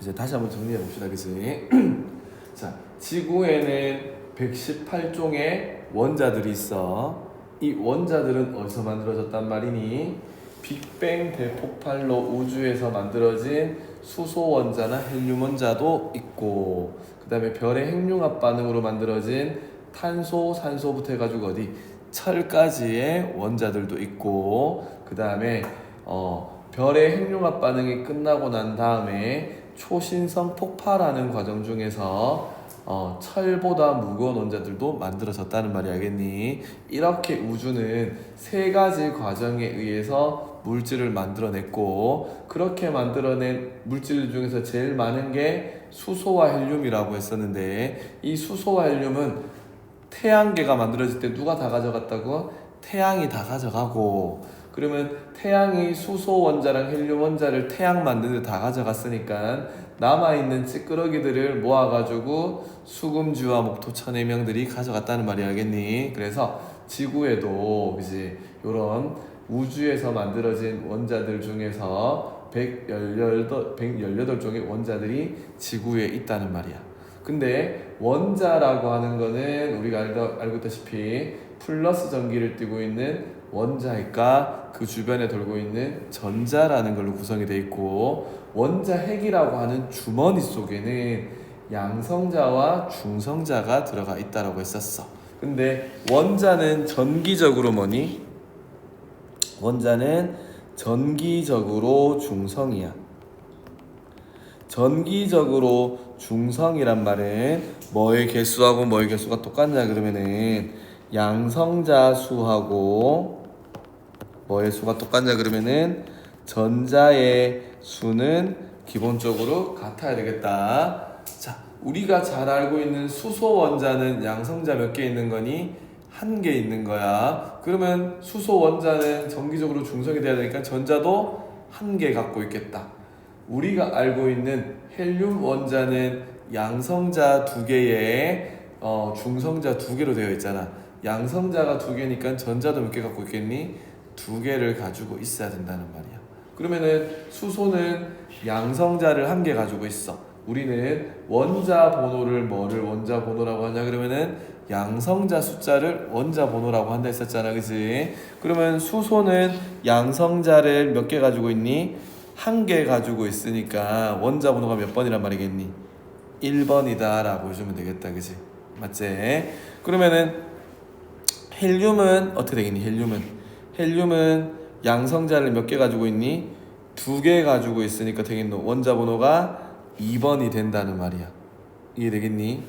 이제 다시 한번 정리해 봅시다, 그치? 자, 지구에는 118종의 원자들이 있어. 이 원자들은 어디서 만들어졌단 말이니? 빅뱅 대폭발로 우주에서 만들어진 수소 원자나 헬륨 원자도 있고, 그 다음에 별의 핵융합 반응으로 만들어진 탄소, 산소부터 해가지고 어디 철까지의 원자들도 있고, 그 다음에 별의 핵융합 반응이 끝나고 난 다음에 초신성 폭발하는 과정 중에서 철보다 무거운 원자들도 만들어졌다는 말이 알겠니? 이렇게 우주는 세 가지 과정에 의해서 물질을 만들어냈고, 그렇게 만들어낸 물질 중에서 제일 많은 게 수소와 헬륨이라고 했었는데, 이 수소와 헬륨은 태양계가 만들어질 때 누가 다 가져갔다고? 태양이 다 가져가고, 그러면 태양이 수소 원자랑 헬륨 원자를 태양 만드는 데 다 가져갔으니까 남아있는 찌끄러기들을 모아가지고 수금주와 목토 천해명들이 가져갔다는 말이 알겠니? 그래서 지구에도 그지 요런 우주에서 만들어진 원자들 중에서 118종의 원자들이 지구에 있다는 말이야. 근데 원자라고 하는 거는 우리가 알고 있다시피 플러스 전기를 띠고 있는 원자핵과 그 주변에 돌고 있는 전자라는 걸로 구성이 되어 있고, 원자핵이라고 하는 주머니 속에는 양성자와 중성자가 들어가 있다라고 했었어. 근데 원자는 전기적으로 뭐니? 원자는 전기적으로 중성이야. 전기적으로 중성이란 말은 뭐의 개수하고 뭐의 개수가 똑같냐 그러면은 양성자 수하고 뭐의 수가 똑같냐 그러면은 전자의 수는 기본적으로 같아야 되겠다. 자, 우리가 잘 알고 있는 수소 원자는 양성자 몇 개 있는 거니? 한 개 있는 거야. 그러면 수소 원자는 전기적으로 중성이 돼야 되니까 전자도 한 개 갖고 있겠다. 우리가 알고 있는 헬륨 원자는 양성자 두 개에 중성자 두 개로 되어 있잖아. 양성자가 두 개니까 전자도 몇 개 갖고 있겠니? 두 개를 가지고 있어야 된다는 말이야. 그러면은 수소는 양성자를 한 개 가지고 있어. 우리는 원자 번호를 뭐를 원자 번호라고 하냐 그러면은 양성자 숫자를 원자 번호라고 한다 했었잖아, 그치? 그러면 수소는 양성자를 몇 개 가지고 있니? 한 개 가지고 있으니까 원자 번호가 몇 번이란 말이겠니? 1번이다 라고 해주면 되겠다, 그치? 맞지? 그러면은 헬륨은 어떻게 되겠니? 헬륨은 양성자를 몇 개 가지고 있니? 두 개 가지고 있으니까 되겠노? 원자 번호가 2번이 된다는 말이야. 이해되겠니?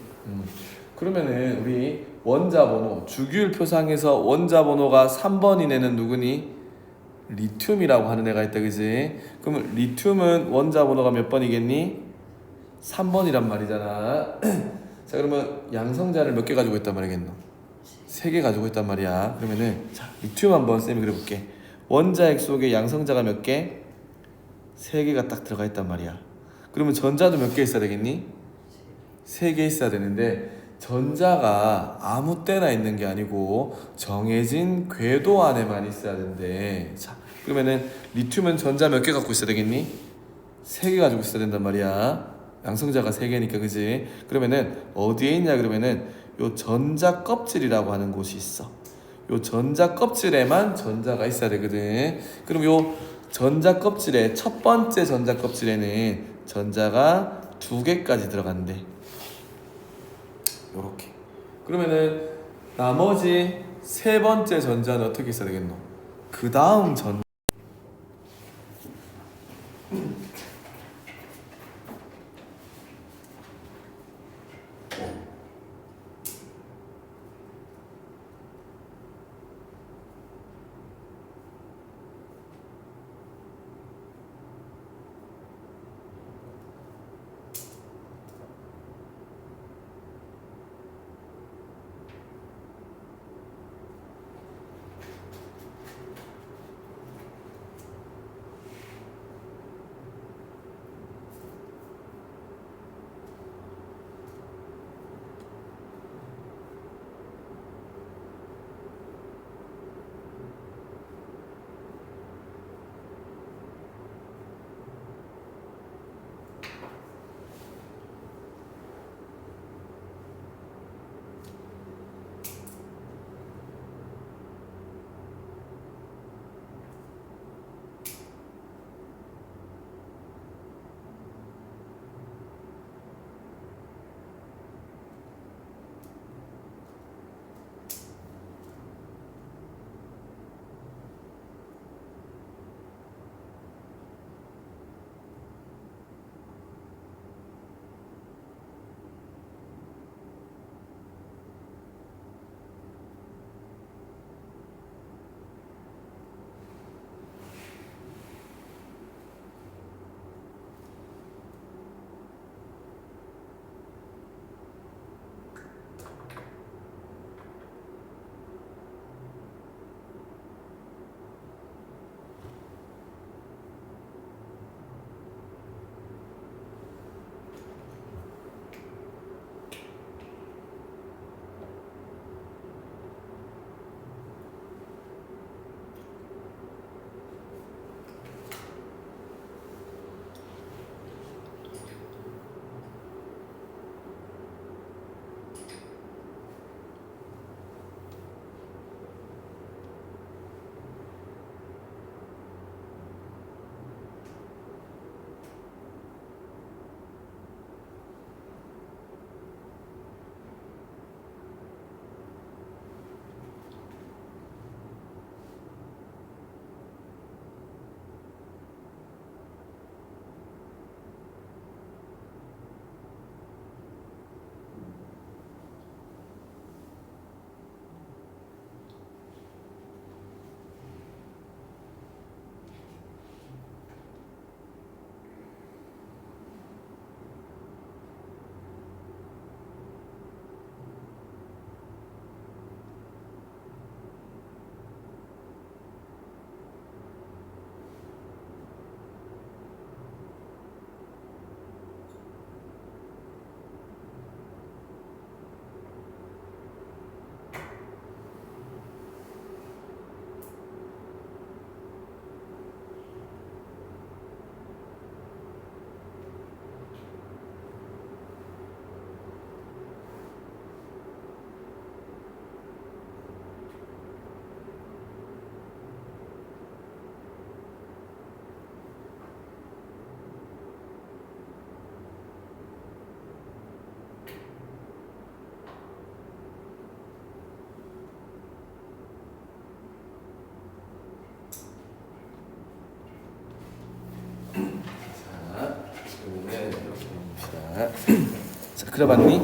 그러면은 우리 원자 번호 주기율 표상에서 원자 번호가 3번인 애는 누구니? 리튬이라고 하는 애가 있다, 그지? 그러면 리튬은 원자 번호가 몇 번이겠니? 3번이란 말이잖아. 자, 그러면 양성자를 몇 개 가지고 있단 말이겠노? 3개 가지고 있단 말이야. 그러면은 자, 리튬 한번 쌤이 그려볼게. 원자핵 속에 양성자가 몇 개? 3개가 딱 들어가 있단 말이야. 그러면 전자도 몇 개 있어야 되겠니? 3개 있어야 되는데, 전자가 아무 때나 있는 게 아니고 정해진 궤도 안에만 있어야 된대. 자, 그러면은 리튬은 전자 몇 개 갖고 있어야 되겠니? 3개 가지고 있어야 된단 말이야. 양성자가 3개니까, 그지? 그러면은 어디에 있냐 그러면은 요 전자 껍질이라고 하는 곳이 있어. 요 전자 껍질에만 전자가 있어야 되거든. 그럼 요 전자 껍질에 첫 번째 전자 껍질에는 전자가 2개까지 들어간대. 요렇게. 그러면은 나머지 세 번째 전자는 어떻게 있어야 되겠노? 그 다음 전 자, 그려봤니?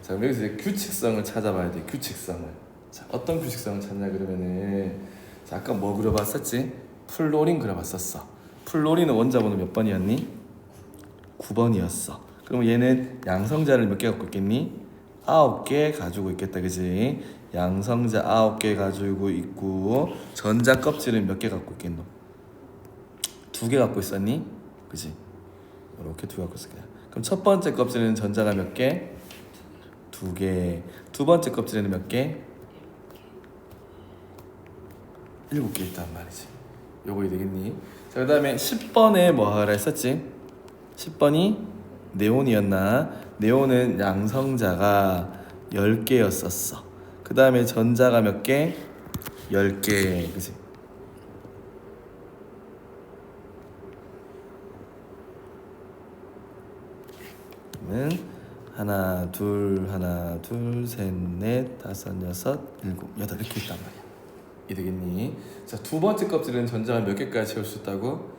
자, 그럼 여기서 이제 규칙성을 찾아봐야 돼. 규칙성을. 자, 어떤 규칙성을 찾냐 그러면은, 자, 아까 뭐 그려봤었지? 플로린 그려봤었어. 플로린은 원자번호 몇 번이었니? 9번이었어. 그럼 얘는 양성자를 몇 개 갖고 있겠니? 9개 가지고 있겠다, 그지? 양성자 9개 가지고 있고, 전자 껍질은 몇 개 갖고 있겠노? 2개 갖고 있었니? 그지? 이렇게 2개 갖고 있을 거야. 그럼 첫 번째 껍질에는 전자가 몇 개? 2개. 두 번째 껍질에는 몇 개? 7개 있단 말이지. 요거 되겠니? 자, 그 다음에 10번에 뭐 하라 했었지? 10번이 네온이었나? 네온은 양성자가 10개였었어. 그 다음에 전자가 몇 개? 10개. 그치? 그러면 하나, 둘, 셋, 넷, 다섯, 여섯, 일곱, 여덟 이렇게 있단 말이야. 이 되겠니? 자, 두 번째 껍질은 전자가 몇 개까지 채울 수 있다고?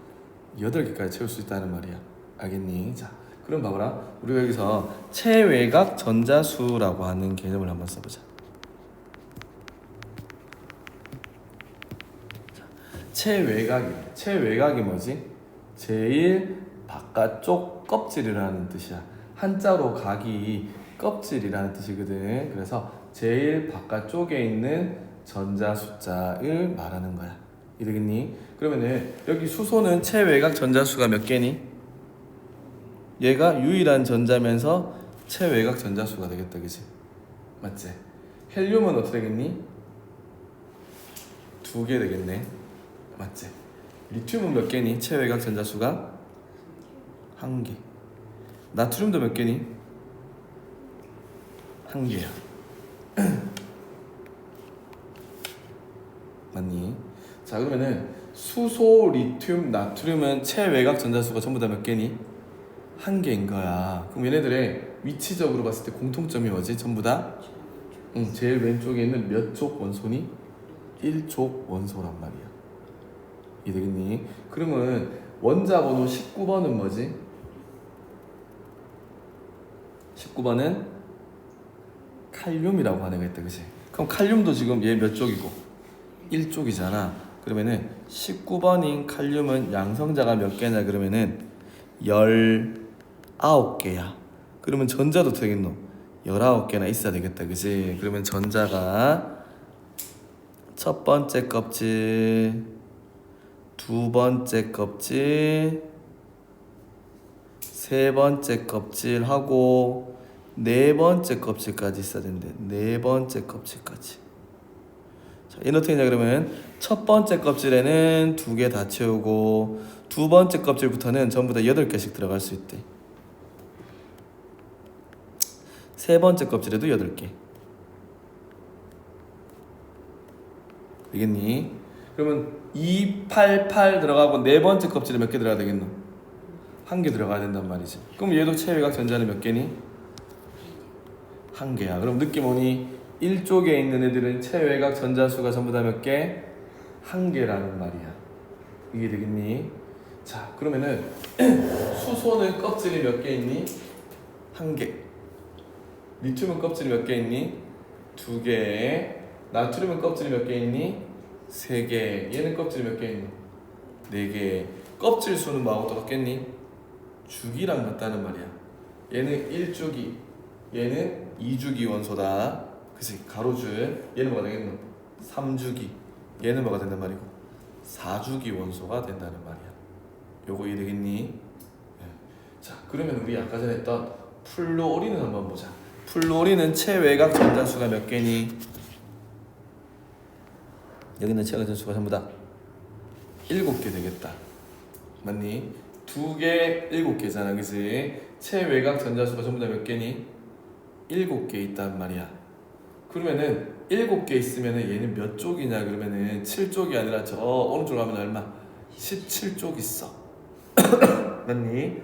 8개까지 채울 수 있다는 말이야. 알겠니? 자, 그럼 봐봐라. 우리가 여기서 체외곽 전자수라고 하는 개념을 한번 써보자. 체외곽이 뭐지? 제일 바깥쪽 껍질이라는 뜻이야. 한자로 각이 껍질이라는 뜻이거든. 그래서 제일 바깥쪽에 있는 전자 숫자를 말하는 거야. 이되겠니? 그러면은 여기 수소는 체외곽 전자수가 몇 개니? 얘가 유일한 전자면서 체외곽 전자수가 되겠다, 그치? 맞지? 헬륨은 어떻게 되겠니? 2개 되겠네. 맞지? 리튬은 몇 개니? 체외곽 전자수가 1개. 나트륨도 몇 개니? 1개야. 맞니? 자, 그러면은 수소, 리튬, 나트륨은 체외곽 전자수가 전부 다 몇 개니? 1개인 거야. 그럼 얘네들의 위치적으로 봤을 때 공통점이 뭐지? 전부 다? 제일 왼쪽에 있는 몇 족 원소니? 1족 원소란 말이야. 이해되겠니? 그러면 원자 번호 19번은 뭐지? 19번은 칼륨이라고 하는 거 있다, 그치? 그럼 칼륨도 지금 얘 몇 쪽이고? 1쪽이잖아. 그러면은 19번인 칼륨은 양성자가 몇 개냐 그러면은 19개야. 그러면 전자도 되겠노? 19개나 있어야 되겠다, 그치? 그러면 전자가 첫 번째 껍질, 두 번째 껍질, 세 번째 껍질하고 네 번째 껍질까지 있어야 된대. 네 번째 kop질까지. 자, 얘는 어떻게 했냐 그러면 첫 번째 껍질에는 2개 다 채우고 두 번째 껍질부터는 전부 다 8개씩 들어갈 수 있대. 세 번째 껍질에도 8개. 되겠니? 그러면 2, 8, 8 들어가고 네 번째 껍질에 몇 개 들어가야 되겠노? 1개 들어가야 된단 말이지. 그럼 얘도 체외곽 전자는 몇 개니? 1개야. 그럼 느낌 오니? 1쪽에 있는 애들은 체외곽 전자수가 전부 다 몇 개? 1개라는 말이야. 이게 되겠니? 자, 그러면은 수소는 껍질이 몇 개 있니? 1개. 리튬은 껍질이 몇 개 있니? 2개. 나트륨은 껍질이 몇 개 있니? 3개. 얘는 껍질이 몇 개 있니? 4개. 껍질 수는 뭐하고 똑같겠니? 주기랑 같다는 말이야. 얘는 1주기, 얘는 2주기 원소다. 그치? 가로줄. 얘는 뭐가 되겠노? 3주기. 얘는 뭐가 된단 말이고? 4주기 원소가 된다는 말이야. 요거 이해되겠니? 네. 자, 그러면 우리 아까 전에 했던 플로린을 한번 보자. 플로린은 체외곽 전자수가 몇 개니? 여기 있는 체외곽 전자수가 전부 다 7개 되겠다. 맞니? 2개, 7개잖아, 그치? 체외곽 전자수가 전부 다 몇 개니? 7개 있단 말이야. 그러면은 7개 있으면은 얘는 몇 쪽이냐 그러면은 7쪽이 아니라 저 오른쪽 가면 얼마? 17쪽 있어. 맞니?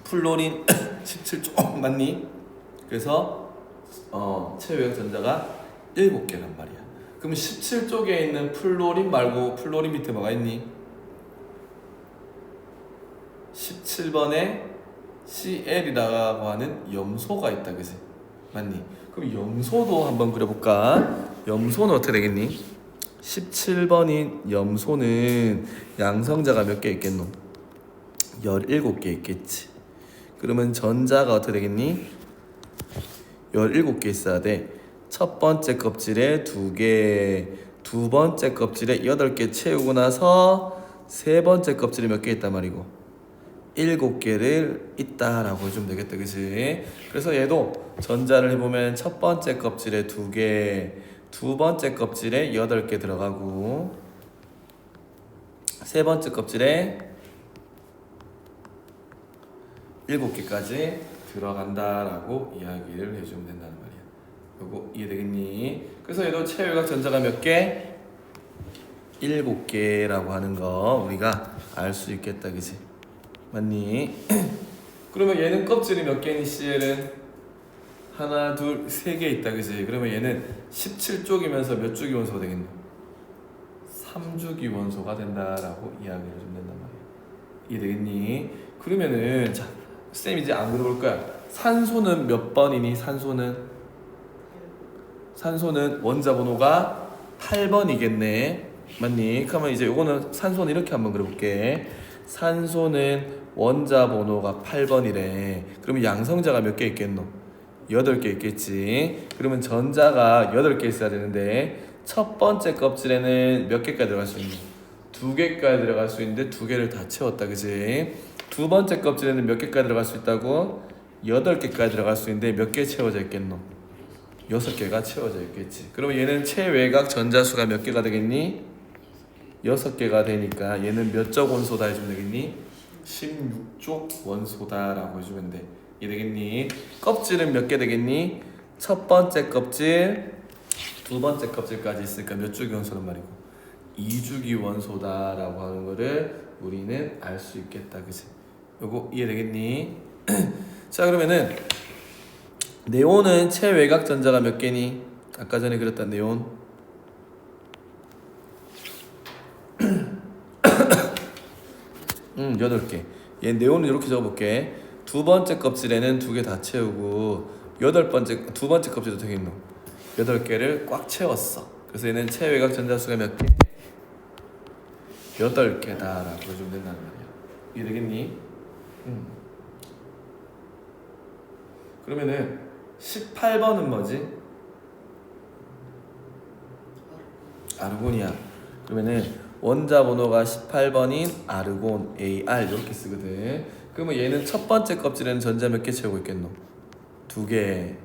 플로린 17쪽 맞니? 그래서 체외곽 전자가 7개란 말이야. 그럼 17쪽에 있는 플로린 말고 플로린 밑에 뭐가 있니? 17번에 CL이라고 하는 염소가 있다, 그지? 맞니? 그럼 염소도 한번 그려볼까? 염소는 어떻게 되겠니? 17번인 염소는 양성자가 몇 개 있겠노? 17개 있겠지. 그러면 전자가 어떻게 되겠니? 17개 있어야 돼. 첫 번째 껍질에 2개, 두 번째 껍질에 8개 채우고 나서 세 번째 껍질에 몇 개 있단 말이고 7개를 있다라고 해주면 되겠다, 그치? 그래서 얘도 전자를 해보면 첫 번째 껍질에 2개, 두 번째 껍질에 8개 들어가고 세 번째 껍질에 7개까지 들어간다라고 이야기를 해주면 된다는 말이야. 요거 이해되겠니? 그래서 얘도 체외각 전자가 몇 개? 7개라고 하는 거 우리가 알 수 있겠다, 그치? 맞니? 그러면 얘는 껍질이 몇 개니? CL은 하나, 둘, 세 개 있다, 그치? 그러면 얘는 17쪽이면서 몇 주기 원소가 되겠노? 3주기 원소가 된다라고 이야기를 해주면 된단 말이야. 이해되겠니? 그러면은 자, 쌤 이제 안 그려볼 거야. 산소는 몇 번이니? 산소는 원자 번호가 8번이겠네. 맞니? 그러면 이제 요거는 산소는 이렇게 한번 그려볼게. 산소는 원자 번호가 8번이래. 그러면 양성자가 몇 개 있겠노? 8개 있겠지. 그러면 전자가 8개 있어야 되는데 첫 번째 껍질에는 몇 개까지 들어갈 수 있니? 2개까지 들어갈 수 있는데 2개를 다 채웠다, 그지? 두 번째 껍질에는 몇 개까지 들어갈 수 있다고? 8개까지 들어갈 수 있는데 몇 개 채워져 있겠노? 6개가 채워져 있겠지. 그러면 얘는 체외각 전자수가 몇 개가 되겠니? 6개가 되니까 얘는 몇 적 원소다 해주면 되겠니? 16쪽 원소다라고 해주면 돼. 이해되겠니? 껍질은 몇 개 되겠니? 첫 번째 껍질, 두 번째 껍질까지 있으니까 몇 주기 원소란 말이고 2주기 원소다라고 하는 거를 우리는 알 수 있겠다, 그치? 요거 이해되겠니? 자, 그러면은 네온은 체외각 전자가 몇 개니? 아까 전에 그렸던 네온 8개. 얘 네온은 이렇게 적어볼게. 두 번째 껍질에는 2개 다 채우고 두 번째 껍질도 되겠노? 8개를 꽉 채웠어. 그래서 얘는 체외각 전자수가 몇 개? 8개다라고 해주면 된다는 말이야. 이해되겠니? 그러면은 18번은 뭐지? 아르곤이야. 그러면은 원자 번호가 18번인 아르곤 AR 이렇게 쓰거든. 그러면 얘는 첫 번째 껍질에는 전자 몇 개 채우고 있겠노? 2개.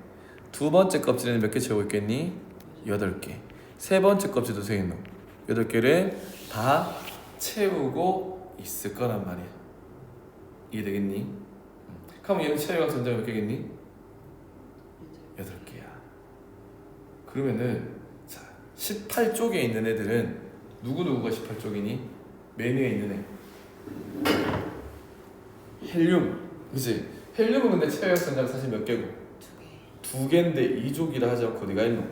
두 번째 껍질에는 몇 개 채우고 있겠니? 8개. 세 번째 껍질도 세겠노? 8개를 다 채우고 있을 거란 말이야. 이해되겠니? 그럼 얘는 체외각 전자가 몇 개겠니? 8개야. 그러면은 자, 18쪽에 있는 애들은 누구누구가 18쪽이니? 맨 위에 있는 애 헬륨, 그치? 헬륨은 근데 체외각 전자가 사실 몇 개고? 2개인데 2족이라 하지 않고 어디가 있노?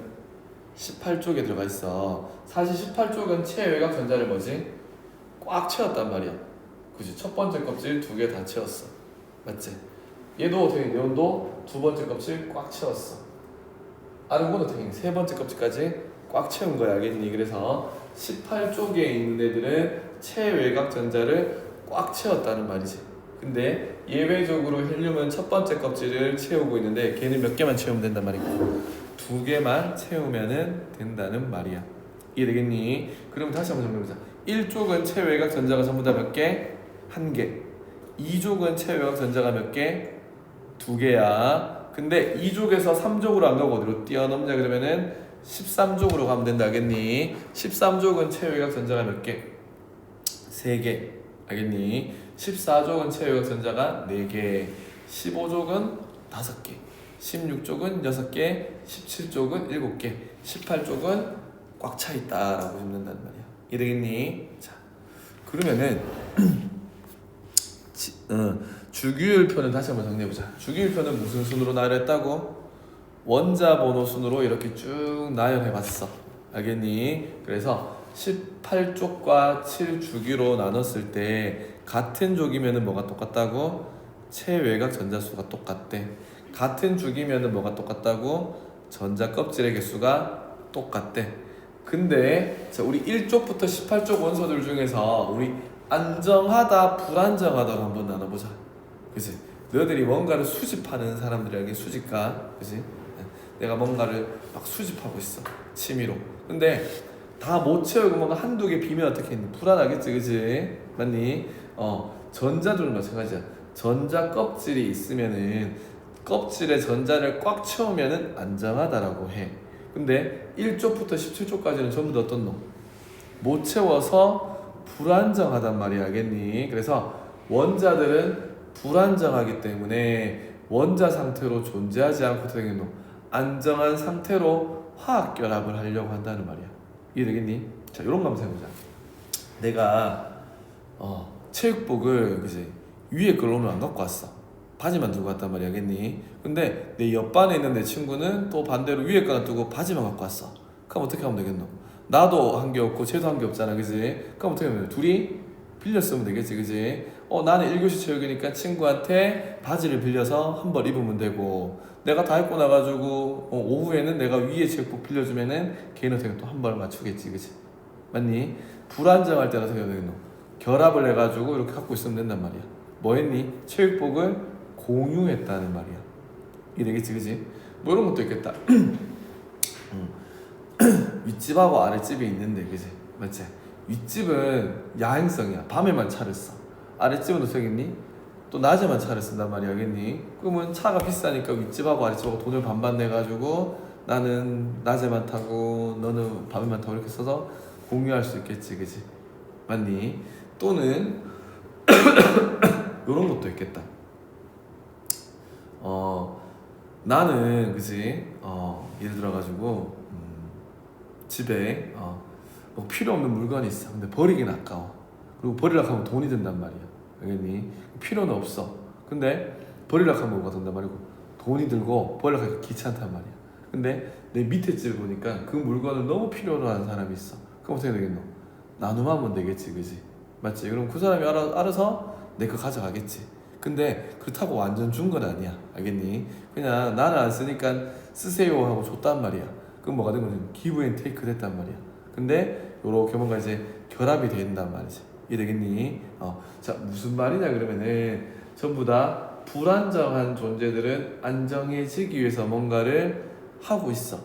18쪽에 들어가 있어. 사실 18쪽은 체외각 전자를 뭐지? 꽉 채웠단 말이야. 그치? 첫 번째 껍질 2개 다 채웠어. 맞지? 얘도 어떻게 네온도 두 번째 껍질 꽉 채웠어. 아르곤은 어떻게 세 번째 껍질까지 꽉 채운 거야, 알겠니? 그래서 18쪽에 있는 애들은 체외각 전자를 꽉 채웠다는 말이지. 근데 예외적으로 헬륨은 첫 번째 껍질을 채우고 있는데 걔는 몇 개만 채우면 된단 말이고 2개만 채우면 된다는 말이야. 이해되겠니? 그럼 다시 한번 정리해보자. 1쪽은 체외각 전자가 전부 다 몇 개? 1개. 2족은 체외각 전자가 몇 개? 2개야. 근데 2족에서 3족으로 안 가고 어디로 뛰어넘냐 그러면은 13족으로 가면 된다, 알겠니? 13족은 체외각 전자가 몇 개? 3개. 알겠니? 14족은 체외각 전자가 4개. 15족은 5개. 16족은 6개. 17족은 7개. 18족은 꽉 차 있다라고 보면 된다는 말이야. 이해되겠니? 자, 그러면은 주기율표는 다시 한번 정리해보자. 주기율표는 무슨 순으로 나열했다고? 원자 번호 순으로 이렇게 쭉 나열해봤어. 알겠니? 그래서 18쪽과 7주기로 나눴을 때 같은 족이면은 뭐가 똑같다고? 체외곽 전자수가 똑같대. 같은 주기면은 뭐가 똑같다고? 전자 껍질의 개수가 똑같대. 근데 자, 우리 1쪽부터 18쪽 원소들 중에서 우리 안정하다, 불안정하다로 한번 나눠보자. 그치? 너희들이 뭔가를 수집하는 사람들에게 수집가, 그치? 내가 뭔가를 막 수집하고 있어, 취미로. 근데 다 못 채우고 뭔가 한두 개 비면 어떻게 했니? 불안하겠지, 그치? 맞니? 전자들은 마찬가지야. 전자 껍질이 있으면은 껍질에 전자를 꽉 채우면은 안정하다라고 해. 근데 1쪽부터 17쪽까지는 전부 다 어떤 놈? 못 채워서 불안정하단 말이야, 알겠니? 그래서 원자들은 불안정하기 때문에 원자 상태로 존재하지 않고 되게 놈 안정한 상태로 화학 결합을 하려고 한다는 말이야. 이해되겠니? 자, 이런 거 한번 해보자. 내가 체육복을 그지 위에 걸 오늘 안 갖고 왔어. 바지만 들고 왔단 말이야, 알겠니? 근데 내 옆반에 있는 내 친구는 또 반대로 위에 거 놔두고 바지만 갖고 왔어. 그럼 어떻게 하면 되겠노? 나도 한 게 없고 쟤도 한 게 없잖아, 그지? 그럼 어떻게 하면 돼? 둘이 빌려 쓰면 되겠지, 그지? 나는 1교시 체육이니까 친구한테 바지를 빌려서 한 벌 입으면 되고, 내가 다 입고 나가지고 오후에는 내가 위에 체육복 빌려주면은 걔는 어떻게 또 한 벌 맞추겠지, 그지? 맞니? 불안정할 때는 어떻게 해야 되겠노? 결합을 해가지고 이렇게 갖고 있으면 된단 말이야. 뭐 했니? 체육복을 공유했다는 말이야. 이게 되겠지, 그지? 뭐 이런 것도 있겠다. 윗집하고 아랫집이 있는데, 그지? 맞지? 윗집은 야행성이야. 밤에만 차를 써. 아랫집은 어떻게 겠니? 또 낮에만 차를 쓴단 말이야, 알겠니? 그러면 차가 비싸니까 윗집하고 아랫집하고 돈을 반반 내가지고 나는 낮에만 타고 너는 밤에만 타고 이렇게 써서 공유할 수 있겠지, 그지? 맞니? 또는 이런 것도 있겠다. 나는 그지? 예를 들어가지고 집에 뭐 필요 없는 물건이 있어. 근데 버리긴 아까워. 그리고 버리려고 하면 돈이 든단 말이야. 알겠니? 필요는 없어. 근데 버리려고 하면 뭐가 든단 말이고 돈이 들고 버리려고 하니까 귀찮단 말이야. 근데 내 밑에 집을 보니까 그 물건을 너무 필요로 하는 사람이 있어. 그럼 어떻게 되겠노? 나눔하면 되겠지, 그지? 맞지? 그럼 그 사람이 알아서 내 거 가져가겠지. 근데 그렇다고 완전 준 건 아니야, 알겠니? 그냥 나는 안 쓰니까 쓰세요 하고 줬단 말이야. 그럼 뭐가 된 거지? 기브 앤 테이크 됐단 말이야. 근데 요렇게 뭔가 이제 결합이 된단 말이지. 이해되겠니? 자, 무슨 말이냐 그러면은 전부 다 불안정한 존재들은 안정해지기 위해서 뭔가를 하고 있어.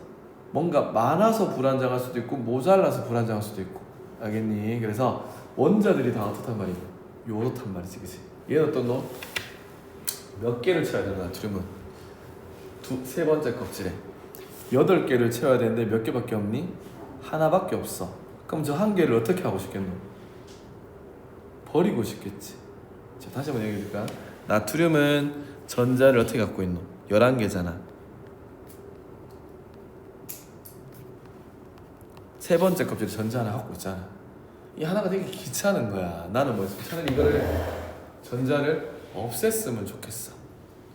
뭔가 많아서 불안정할 수도 있고 모자라서 불안정할 수도 있고, 알겠니? 그래서 원자들이 다 어떻단 말이야? 요렇단 말이지, 그치? 얘는 어떤 놈? 몇 개를 채워야 되나? 나트륨은 세 번째 껍질에 8개를 채워야 되는데 몇 개밖에 없니? 하나밖에 없어. 그럼 저 한 개를 어떻게 하고 싶겠노? 버리고 싶겠지. 자, 다시 한번 얘기해줄까? 나트륨은 전자를 어떻게 갖고 있노? 11개잖아. 세 번째 껍질에 전자 하나 갖고 있잖아. 이 하나가 되게 귀찮은 거야. 나는 뭐 차라리 이거를 전자를 없앴으면 좋겠어.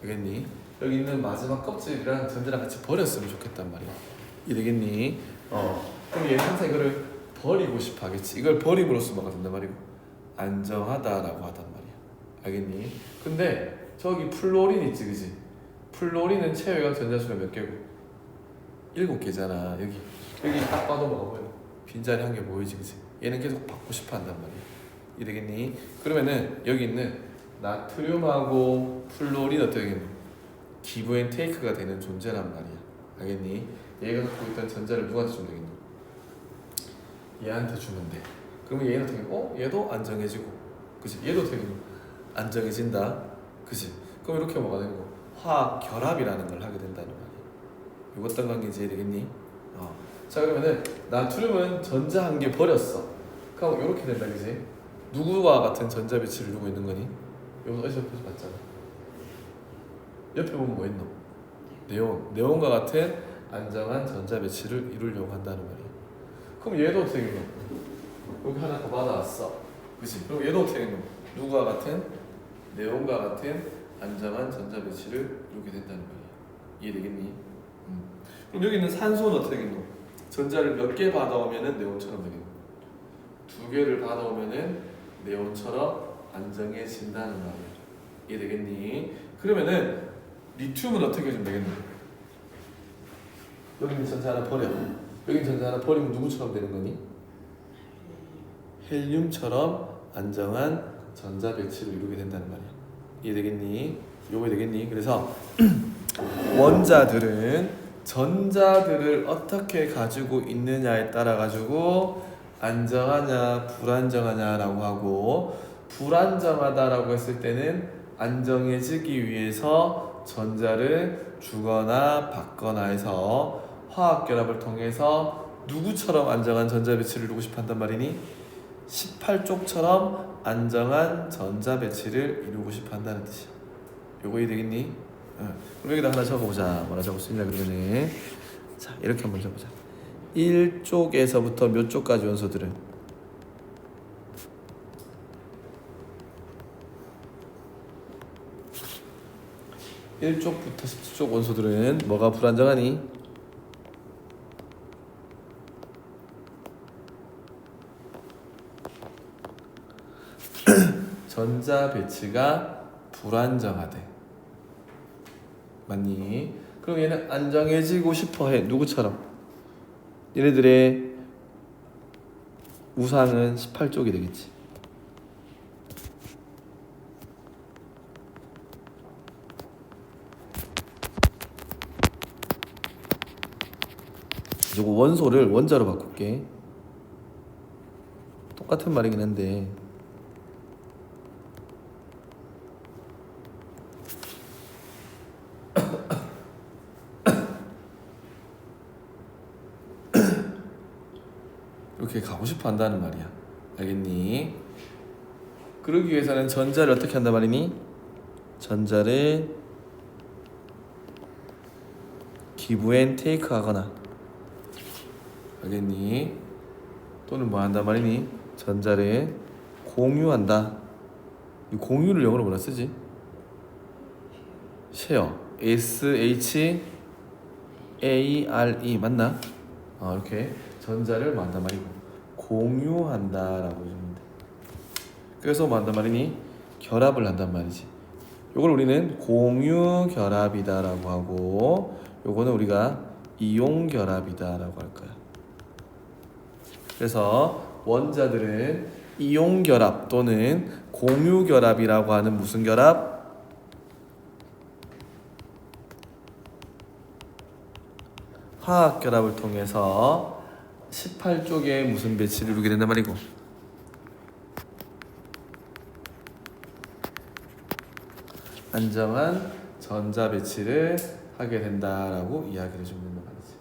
알겠니? 여기 있는 마지막 껍질이랑 전자랑 같이 버렸으면 좋겠단 말이야. 이해되겠니? 그럼 얘는 항상 이거를 버리고 싶어 하겠지. 이걸 버림으로써 뭐가 된단 말이고 안정하다라고 하단 말이야. 알겠니? 근데 저기 플로린 있지, 그지? 플로린은 체외곽 전자수가 몇 개고? 7개잖아. 여기 딱 봐도 뭐가 보여? 빈자리 한 개 보이지, 그지? 얘는 계속 받고 싶어 한단 말이야. 이해되겠니? 그러면은 여기 있는 나트륨하고 플로린 어떻게 기브 앤 테이크가 되는 존재란 말이야. 알겠니? 얘가 갖고 있던 전자를 누구한테 주면 되겠노? 얘한테 주면 돼. 그러면 얘는 어떻게 얘도 안정해지고, 그치? 얘도 어떻게 안정해진다, 그치? 그럼 이렇게 뭐가 되는 거? 화학 결합이라는 걸 하게 된다는 말이야. 이거 어떤 관계인지 이해되겠니? 자, 그러면은 나트륨은 전자 한 개 버렸어. 그럼 이렇게 된다, 그지? 누구와 같은 전자 배치를 이루고 있는 거니? 이거 어디서 봤잖아. 옆에 보면 뭐 있노? 네온과 같은 안정한 전자 배치를 이루려고 한다는 말이야. 그럼 얘도 어떻게 되노? 여기 하나 더 받아왔어, 그치? 그럼 얘도 어떻게 되노? 누구와 같은? 네온과 같은 안정한 전자 배치를 이루게 된다는 말이야. 이해되겠니? 그럼 여기 있는 산소는 어떻게 되겠노? 전자를 몇 개 받아오면은 네온처럼 되겠노? 2개를 받아오면은 네온처럼 안정해진다는 말이야. 이해되겠니? 그러면은 리튬은 어떻게 해주면 되겠니? 여기는 전자 하나 버려. 여기는 전자 하나 버리면 누구처럼 되는 거니? 헬륨처럼 안정한 전자 배치를 이루게 된다는 말이야. 이해되겠니? 요거 되겠니? 그래서 원자들은 전자들을 어떻게 가지고 있느냐에 따라 가지고 안정하냐 불안정하냐라고 하고, 불안정하다라고 했을 때는 안정해지기 위해서 전자를 주거나 받거나 해서 화학결합을 통해서 누구처럼 안정한 전자 배치를 이루고 싶어 한단 말이니? 18쪽처럼 안정한 전자 배치를 이루고 싶어 한다는 뜻이야. 요거 이해되겠니? 그럼 여기다 하나 적어보자. 뭐라 적을 수 있냐 그러면은, 자 이렇게 한번 적어보자. 1쪽에서부터 몇 쪽까지 원소들은? 1쪽부터 10쪽 원소들은 뭐가 불안정하니? 전자 배치가 불안정하대. 맞니? 그럼 얘는 안정해지고 싶어해. 누구처럼? 얘네들의 우상은 18쪽이 되겠지. 이거 원소를 원자로 바꿀게. 똑같은 말이긴 한데 이렇게 가고 싶어 한다는 말이야. 알겠니? 그러기 위해서는 전자를 어떻게 한단 말이니? 전자를 기브 앤 테이크 하거나, 알겠니? 또는 뭐 한단 말이니? 전자를 공유한다. 이 공유를 영어로 뭐라 쓰지? 쉐어. SHARE 맞나? 이렇게 전자를 뭐 한단 말이고 공유한다라고 해주면 돼. 그래서 뭐 한단 말이니? 결합을 한단 말이지. 요걸 우리는 공유 결합이다라고 하고, 요거는 우리가 이용 결합이다라고 할 거야. 그래서 원자들은 이용 결합 또는 공유 결합이라고 하는 무슨 결합? 화학 결합을 통해서 18쪽에 무슨 배치를 이루게 된단 말이고, 안정한 전자 배치를 하게 된다라고 이야기를 해주는 말이지.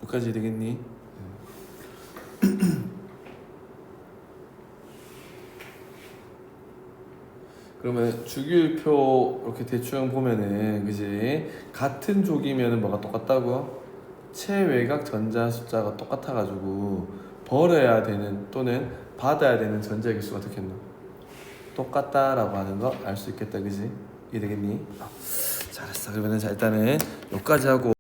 여기까지 되겠니? 그러면 주기율표 이렇게 대충 보면은, 그지? 같은 족이면은 뭐가 똑같다고? 체외곽 전자 숫자가 똑같아가지고 버려야 되는 또는 받아야 되는 전자의 개수가 어떻게 했노? 똑같다라고 하는 거 알 수 있겠다, 그지? 이해되겠니? 잘했어. 그러면은 자 일단은 여기까지 하고.